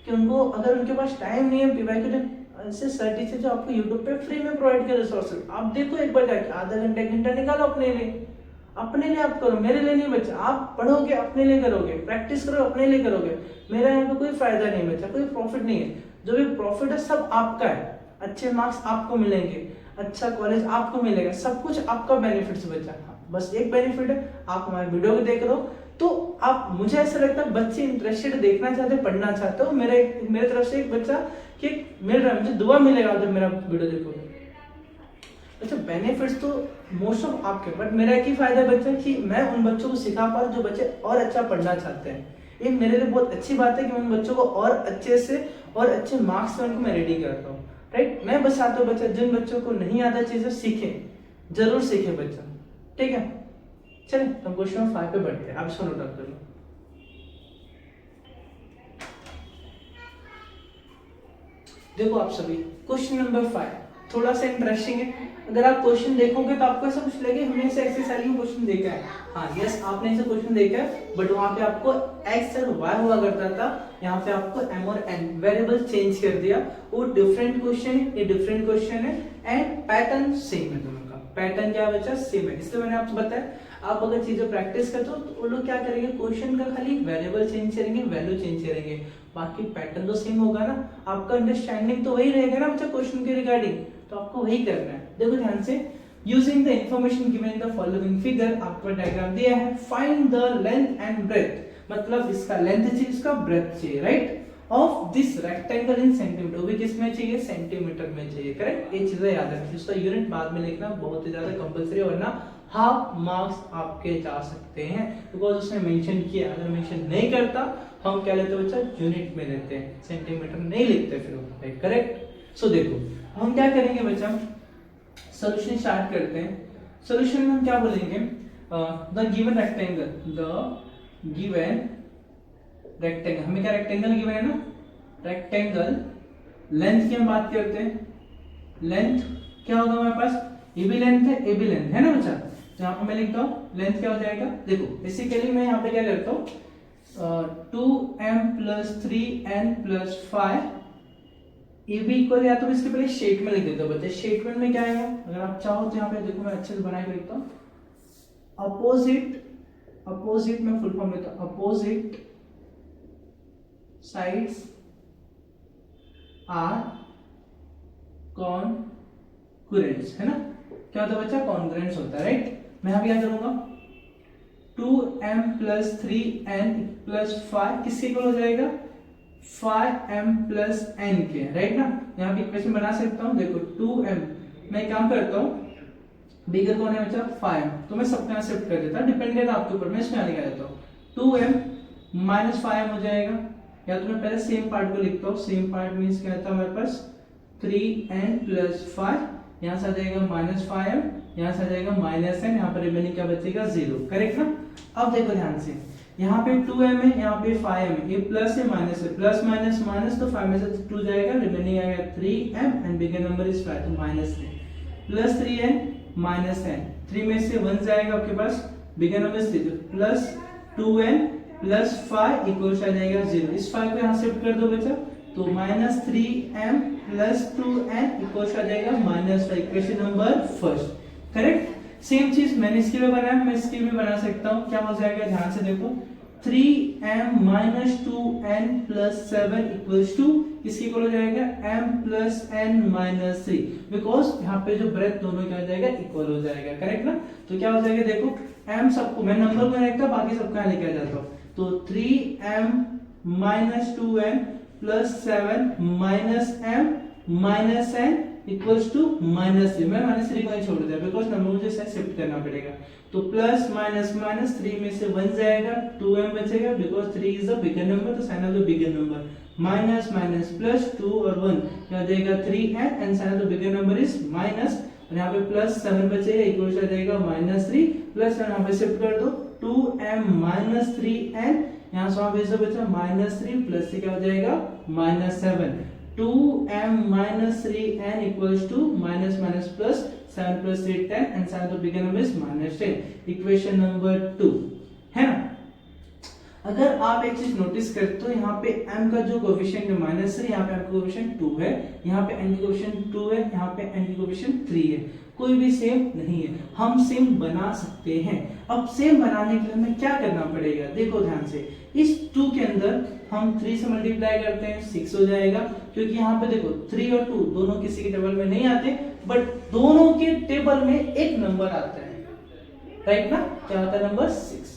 कि उनको अगर उनके पास टाइम नहीं है, पीवाई ऐसे सर टीचर जो आपको यूट्यूब पे फ्री में प्रोवाइड कर रिसोर्सेज, आप देखो एक बार जाके, आधा घंटा 1 घंटा निकालो अपने लिए आप करो, मेरे लिए नहीं बच्चा। आप पढ़ोगे अपने लिए करोगे, प्रैक्टिस करो अपने लिए करोगे, मेरा यहाँ पे कोई फायदा नहीं बच्चा, कोई प्रॉफिट नहीं है। जो भी प्रॉफिट है सब आपका है, अच्छे मार्क्स आपको मिलेंगे, अच्छा कॉलेज आपको मिलेगा, सब कुछ आपका बेनिफिट है बच्चा। बस एक बेनिफिट है, आप हमारे वीडियो को देख रहे हो तो आप, मुझे ऐसा लगता है बच्चे इंटरेस्टेड, देखना चाहते, पढ़ना चाहते हो, मेरे तरफ से एक बच्चा कि मिल रहा है, मुझे दुआ मिलेगा जब मेरा वीडियो देखोगे। अच्छा बेनिफिट्स तो मोस्ट ऑफ आपके, बट मेरा एक ही फायदा है बच्चा कि मैं उन बच्चों को सिखा पा रहा हूं जो बच्चे और अच्छा पढ़ना चाहते हैं। ये मेरे लिए बहुत अच्छी बात है कि मैं उन बच्चों को और अच्छे से और अच्छे मार्क्स से उनको मैं रेडी करता हूँ, राइट। मैं बस चाहता हूँ बच्चा, जिन बच्चों को नहीं आता चीजें सीखे, जरूर सीखे बच्चा, ठीक है। चलिए हम क्वेश्चन नंबर 5 पे बढ़ते हैं, आप इसको नोट डाउन कर लो। देखो आप सभी, क्वेश्चन नंबर 5 थोड़ा सा इंटरेस्टिंग है। अगर आप क्वेश्चन देखोगे तो आपको ऐसा कुछ लगे हमने ऐसे एक्सरसाइज में क्वेश्चन देखा है, हाँ यस आपने ऐसे क्वेश्चन देखा है, बट वहां पे आपको x और y हुआ करता था, यहाँ पे आपको m और n वेरिएबल चेंज कर दिया। वो डिफरेंट क्वेश्चन है, ये डिफरेंट क्वेश्चन है, एंड पैटर्न सेम है दोनों का। पैटर्न क्या बचा, सेम है, इसलिए मैंने आपको बताया आप अगर चीजें प्रैक्टिस करते हो तो वो लोग क्या करेंगे, क्वेश्चन का खाली वेरिएबल चेंज करेंगे, वैल्यू चेंज करेंगे, बाकी पैटर्न तो सेम होगा ना। आपका अंडरस्टैंडिंग तो वही रहेगा ना बच्चा क्वेश्चन के रिगार्डिंग, तो आपको वही करना है। देखो ध्यान से, using the information given in the following figure, आपको डायग्राम दिया है, find the length and breadth, मतलब इसका लेंथ चाहिए, इसका ब्रेथ चाहिए, right. Of this rectangle in centimetre, वो भी किसमें चाहिए, सेंटीमीटर में चाहिए, करेक्ट। ये चीजें याद रखिए, उसका यूनिट बाद में लिखना बहुत ही ज्यादा कंपलसरी, वरना हाफ मार्क्स आपके जा सकते हैं, बिकॉज उसने मेंशन किया। अगर मेंशन नहीं करता हम क्या लेते हैं बच्चा, यूनिट में लेते हैं, सेंटीमीटर नहीं लिखते फिर हम, करेक्ट। सो देखो हम क्या करेंगे बच्चा, सॉल्यूशन स्टार्ट करते हैं। सॉल्यूशन में हम क्या बोलेंगे, the given rectangle, the given rectangle, हमें क्या रेक्टेंगल गिवन है ना, रेक्टेंगल लेंथ की हम बात करते हैं। लेंथ क्या होगा हमारे पास, ये भी लेंथ है, ये भी लेंथ है ना बच्चा। तो यहाँ पर मैं लिखता हूँ लेंथ क्या हो जाएगा, देखो बेसिकली मैं यहाँ पे क्या करता हूँ, 2m + 3n + 5 ये भी इक्वल, या तो इसके पहले शेप में लिख देता हूँ बच्चे। स्टेटमेंट में क्या आएगा, अगर आप चाहो तो यहाँ पे देखो मैं अच्छे से बना के लिखता हूँ, अपोजिट, अपोजिट में फुल फॉर्म लेता हूँ, अपोजिट साइड्स आर कॉन्ग्रुएंट्स, है ना। क्या होता है बच्चा, कॉन्ग्रुएंट्स होता है, राइट। मैं यहाँ क्या करूंगा, 2m + 3n + 5 किसके इक्वल हो जाएगा, 5m + n के, राइट ना। यहाँ पे इक्वेशन बना सकता हूँ, देखो 2m, मैं काम करता हूँ, बिगर कौन है बच्चा, 5m, तो मैं सबको यहाँ शिफ्ट कर देता हूँ, डिपेंडेंट आपके ऊपर, मैं इसमें लिखा देता हूँ 2m - 5m हो जाएगा। या तो मैं पहले सेम पार्ट को लिखता हूँ, सेम पार्ट मीन्स क्या था हमारे पास 3n + 5, यहाँ से आ जाएगा -5m, यहाँ से आ जाएगा -n, यहाँ पर रिमेनिंग क्या बचेगा 0, करेक्ट ना। अब देखो ध्यान से, यहाँ पे 2m है, यहाँ पे 5m है, ये प्लस है माइनस है, प्लस माइनस माइनस, तो 5 में से 2 जाएगा, रिमेनिंग आएगा 3m and bigger number is 5, तो -3 प्लस 3n माइनस n, 3 में से 1 जाएगा आपके पास, bigger number is 3, plus 2n plus 5 equals आ जाएगा 0। इस 5 को यहाँ शिफ्ट कर दो बच्चा, तो -3m + 2n इक्वल्स आ जाएगा -5, equation number first, correct. Same चीज मैंने इसके लिए बनाया, मैं इसके लिए बना सकता हूँ, क्या हो जाएगा ध्यान से देखो, 3m - 2n + 7 इक्वल्स टू, इसके इक्वल हो जाएगा m + n - 3, बिकॉज यहाँ पे जो ब्रेथ दोनों क्या हो जाएगा, इक्वल हो जाएगा, करेक्ट ना। तो क्या हो जाएगा देखो, m सबको मैं नंबर को रखता, बाकी सबको यहाँ लेके आ जाता हूँ, तो 3m - 2n + 7 - m - n equals to -3, मैं -3 को छोड़ दिया बिकॉज नंबर मुझे शिफ्ट करना पड़ेगा, तो प्लस माइनस माइनस 3 में से 1 जाएगा, 2m बचेगा, because 3 is the bigger number, तो sign of the bigger number, minus minus plus 2 और 1 क्या देगा 3n and sign of the bigger number is minus, और यहाँ पे प्लस 7 बचेगा, इक्वल्स हो जाएगा -3 प्लस यहाँ पे शिफ्ट कर दो 2m - 3n, यहाँ से वहां पे बचा -3 प्लस से क्या हो जाएगा -7, 2m - 3n equals to minus minus plus 7 + 3 10 and sign of bigger number is -10, equation number 2, है ना। अगर आप एक चीज नोटिस करते हो, यहाँ पे m का जो कोएफिशिएंट है -3, यहाँ पे m का कोएफिशिएंट 2 है, यहाँ पे n का कोएफिशिएंट 2 है, यहाँ पे n का कोएफिशिएंट 3 है, कोई भी सेम नहीं है, हम सेम बना सकते हैं। अब सेम बनाने के लिए हमें क्या करना पड़ेगा, देखो ध्यान से, इस 2 के अंदर हम 3 से मल्टीप्लाई करते हैं 6 हो जाएगा, क्योंकि यहाँ पे देखो 3 और 2 दोनों किसी के टेबल में नहीं आते, बट दोनों के टेबल में एक नंबर आता है, राइट ना, क्या आता है नंबर 6,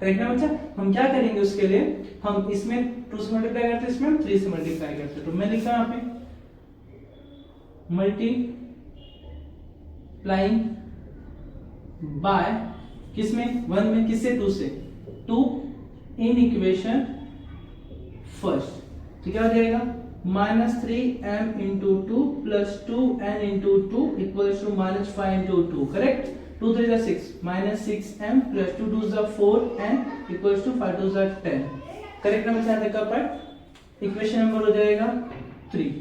करेक्ट ना बच्चा। हम क्या करेंगे उसके लिए, हम इसमें 2 से मल्टीप्लाई करते हैं, इसमें हम 3 से मल्टीप्लाई करते हैं, तो मैं लिखता हूं यहाँ पे मल्टीप्लाइंग बाय किसमें 1 में, किससे 2 से, 2 इन इक्वेशन फर्स्ट, तो क्या हो जाएगा -3m × 2 + 2n × 2 equals to -5 × 2, correct, 2 3 = 6, -6m + 2 2 = 4n equals to 5 2 = 10, correct ना बच्चा। देखा पार्ट इक्वेशन नंबर हो जाएगा 3।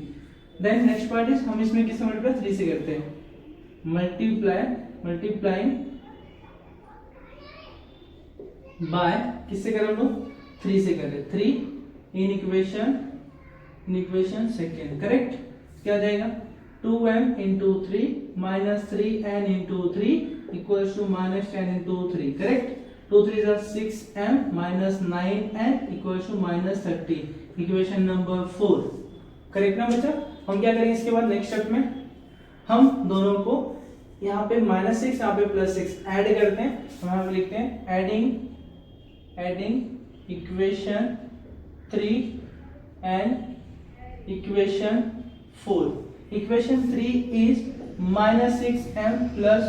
देन नेक्स्ट पार्ट इज, हम इसमें किससे मल्टीप्लाई 3 से करते हैं, मल्टीप्लाइंग बाय किससे करें हम लोग 3 से करें, 3 इन इक्वेशन सेकेंड, करेक्ट, क्या हो जाएगा 2m × 3 -3n × 3 equals to -10 × 3, correct, 2 3 = 6m -9n equals to -30, equation number 4, correct ना बच्चा। हम क्या करेंगे इसके बाद नेक्स्ट स्टेप में, हम दोनों को यहाँ पे -6 यहाँ पे +6 ऐड करते हैं, हम यहाँ पे लिखते हैं adding equation 3 and equation 4. Equation 3 is minus 6m plus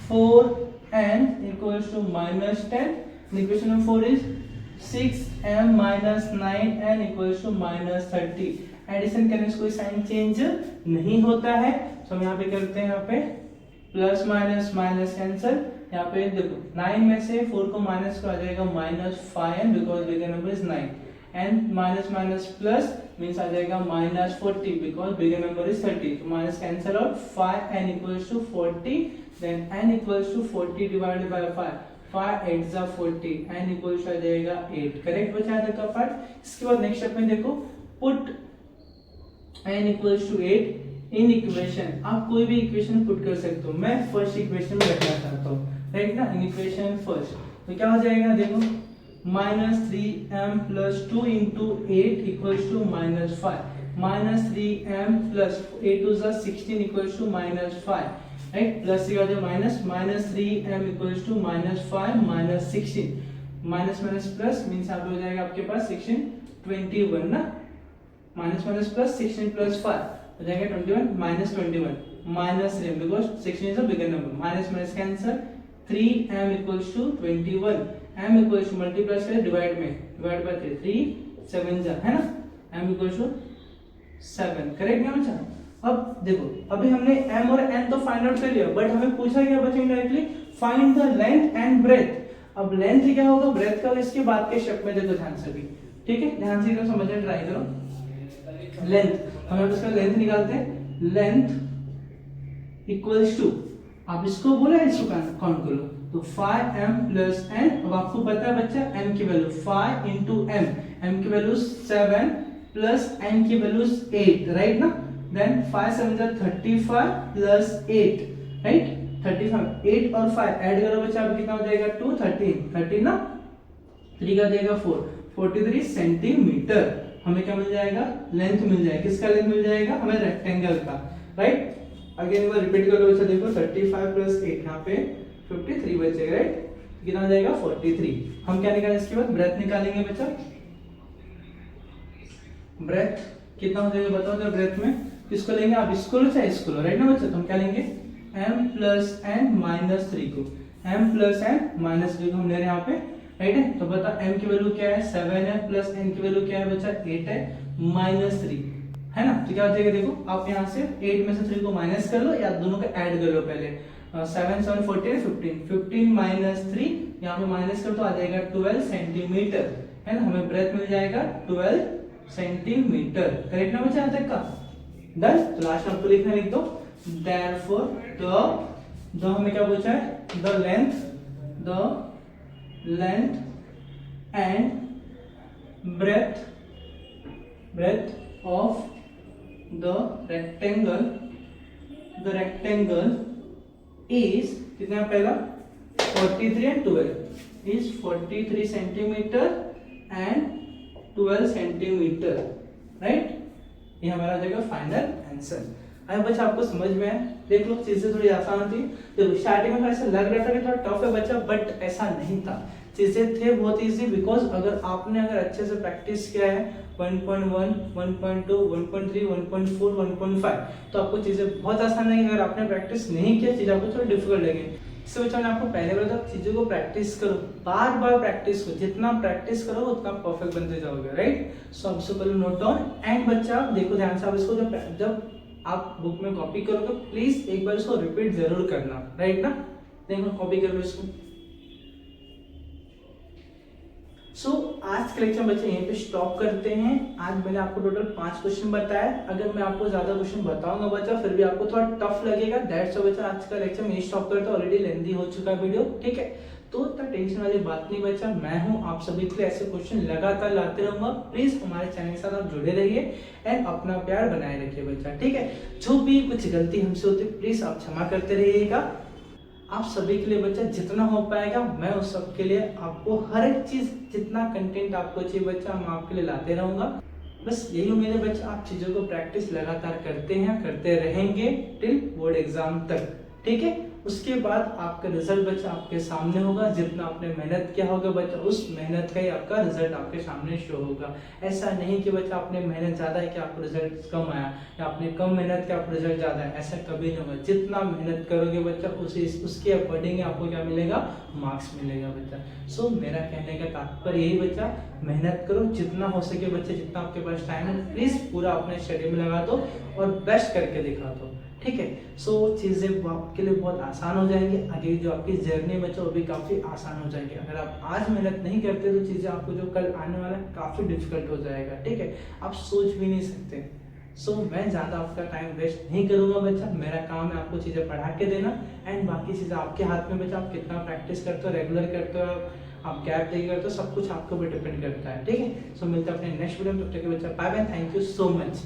4n equals to minus 10. And equation number 4 is 6m minus 9n equals to minus 30. Addition करने से कोई साइन चेंज नहीं होता है, तो हम यहाँ पे करते हैं, यहाँ पे प्लस माइनस माइनस कैंसिल। यहाँ पे देखो 9 में से 4 को माइनस कर आ जाएगा -5n because bigger number is 9 and minus minus plus means आ जाएगा -40 बिकॉज बिगर नंबर इज 30। तो minus cancel out 5n equals to 40, then n equals to 40 divided by 5, 5 8 जा 40, n इक्वल्स आ जाएगा 8। करेक्ट बचा है का पार्ट। इसके बाद नेक्स्ट स्टेप में देखो, put n equals to 8 in equation. आप कोई भी इक्वेशन पुट कर सकते हो, मैं फर्स्ट इक्वेशन में रखना चाहता हूँ, राइट ना, इन इक्वेशन फर्स्ट। तो क्या हो जाएगा देखो, -3m + 2 × 8 इक्वल्स टू -5, -3m + 8 2 जा 16 इक्वल्स टू -5, राइट, प्लस से क्या हो जाएगा minus, -3m equals to -5 -16, minus minus plus means यहाँ पे हो जाएगा आपके पास 16 21 ना, माइनस माइनस प्लस 16 + 5 हो जाएगा 21 -21 -3 because 16 is a bigger number, minus minus cancel, 3m equals to 21, m equals to multiply करें डिवाइड में, डिवाइड बाय 3, 3 7 जा है ना, m इक्वल्स टू 7। करेक्ट ना बच्चा। अब देखो, अभी हमने m और n तो फाइंड आउट कर लिया, बट हमें पूछा क्या बच्चा directly, find the length and breadth. अब लेंथ क्या होगा, ब्रेथ का इसके बाद के स्टेप में देखो ध्यान से भी, ठीक है, ध्यान से इधर समझने ट्राई करो। लेंथ, हम इसका लेंथ निकालते हैं, लेंथ इक्वल्स टू, आप इसको बोला इसको काउंट करो, तो 5m + n। अब आपको पता है बच्चा m की वैल्यू 5 × m की वैल्यू 7 प्लस n की वैल्यू 8, राइट ना, देन 5 7 जा 35 प्लस 8, राइट, 35, 8 और 5 ऐड करो बच्चा, अब कितना हो जाएगा 2 13 ना, 3 का देगा 4 43 सेंटीमीटर। हमें क्या मिल जाएगा, लेंथ मिल जाएगा। किसका लेंथ मिल जाएगा, हमें रेक्टेंगल का, राइट। अगेन एक बार रिपीट कर लो बच्चा, देखो 35 + 8 यहाँ पे 53 बचेगा, राइट, कितना हो जाएगा 43। हम क्या निकालेंगे इसके बाद, ब्रेथ निकालेंगे बच्चा, ब्रेथ कितना हो जाएगा बताओ जरा। ब्रेथ में किसको लेंगे, आप इसको लो चाहे इसको लो, राइट ना बच्चा। तो हम क्या लेंगे, m + n - 3 को, m + n - 3 को हम ले रहे हैं यहाँ पे, राइट है। तो बता m की वैल्यू क्या है 7 है, प्लस n की वैल्यू क्या है बच्चा 8 है, -3 है ना। तो क्या हो जाएगा देखो, आप यहाँ से 8 में से 3 को माइनस कर लो या दोनों को ऐड कर लो पहले। 7 7 14 15 3 यहाँ पे माइनस कर तो आ जाएगा 12 सेंटीमीटर, है ना। हमें ब्रेथ मिल जाएगा 12 सेंटीमीटर। करेक्ट ना बच्चा यहाँ तक का, डन। तो लास्ट में आपको लिखना, लिख दो देयरफॉर द हमें क्या पूछा है, the length and breadth of the rectangle is कितना पहला 43 and 12 is 43 centimetre and 12 centimetre, right. ये हमारा जाएगा फाइनल आंसर। अरे बच्चा आपको समझ में है, देख लो चीजें थोड़ी आसान थी। देखो स्टार्टिंग में ऐसा लग रहा था कि थोड़ा टफ है बच्चा, बट ऐसा नहीं था, चीजें थे बहुत इजी। बिकॉज अगर अच्छे से प्रैक्टिस किया है 1.1 1.2 1.3 1.4 1.5 तो आपको चीजें बहुत आसान लगेगी। अगर आपने प्रैक्टिस नहीं किया चीजें आपको थोड़ा डिफिकल्ट लगेगी। इससे बच्चा मैंने आपको पहले बोला था चीजों को प्रैक्टिस करो, बार बार प्रैक्टिस करो, जितना प्रैक्टिस करो उतना परफेक्ट बनते जाओगे, राइट। सो अब इसको पहले नोट डाउन एंड बच्चा देखो ध्यान से, आप इसको जब आप बुक में कॉपी करोगे प्लीज एक बार इसको रिपीट जरूर करना, राइट ना। देखो कॉपी कर लो इसको। सो आज का लेक्चर बच्चे यहीं पे स्टॉप करते हैं। आज मैंने आपको टोटल 5 क्वेश्चन बताया। अगर मैं आपको ज्यादा क्वेश्चन बताऊंगा बच्चा फिर भी आपको थोड़ा टफ लगेगा, दैट्स व्हाई बच्चा आज का लेक्चर मैं स्टॉप करता हूं। ऑलरेडी लेंथी हो चुका वीडियो, ठीक है। तो इतना टेंशन वाली बात नहीं बच्चा, मैं हूं आप सभी के लिए ऐसे क्वेश्चन लगातार लाते रहूंगा। प्लीज हमारे चैनल के साथ आप जुड़े रहिए एंड अपना प्यार बनाए रखिए बच्चा, ठीक है। जो भी कुछ गलती हमसे होती है प्लीज आप क्षमा करते रहिएगा। आप सभी के लिए बच्चा जितना हो पाएगा मैं उस सब के लिए आपको हर एक चीज, जितना कंटेंट आपको चाहिए बच्चा हम आपके लिए लाते रहूंगा। बस यही उम्मीद है बच्चा आप चीजों को प्रैक्टिस लगातार करते हैं, करते रहेंगे टिल बोर्ड एग्जाम तक, ठीक है। उसके बाद आपका रिजल्ट बच्चा आपके सामने होगा। जितना आपने मेहनत किया होगा बच्चा, उस मेहनत का ही आपका रिजल्ट आपके सामने शो होगा। ऐसा नहीं कि बच्चा आपने मेहनत ज़्यादा है कि आपको रिजल्ट कम आया, या आपने कम मेहनत किया आपको रिजल्ट ज़्यादा है, ऐसा कभी नहीं होगा। जितना मेहनत करोगे बच्चा उसके अकॉर्डिंग आपको क्या मिलेगा, मार्क्स मिलेगा बच्चा। सो मेरा कहने का तात्पर्य यही बच्चा, मेहनत करो जितना हो सके बच्चे, जितना आपके पास टाइम है प्लीज़ पूरा अपने स्टडी में लगा दो और बेस्ट करके दिखा दो, ठीक है। सो चीज़ें आपके लिए बहुत आसान हो जाएंगी, आगे जो आपकी जर्नी में वो भी काफ़ी आसान हो जाएगी। अगर आप आज मेहनत नहीं करते तो चीज़ें आपको जो कल आने वाला है काफ़ी डिफिकल्ट हो जाएगा, ठीक है। आप सोच भी नहीं सकते। सो मैं ज़्यादा आपका टाइम वेस्ट नहीं करूँगा बच्चा, मेरा काम है आपको चीज़ें पढ़ा के देना, एंड बाकी चीज़ें आपके हाथ में बच्चा। आप कितना प्रैक्टिस करते हो, रेगुलर करते हो, आप गैप देके करते हो, सब कुछ आपके ऊपर डिपेंड करता है, ठीक है। सो मिलते हैं अपने नेक्स्ट वीडियो में, तब तक के बच्चा bye bye, thank you so much.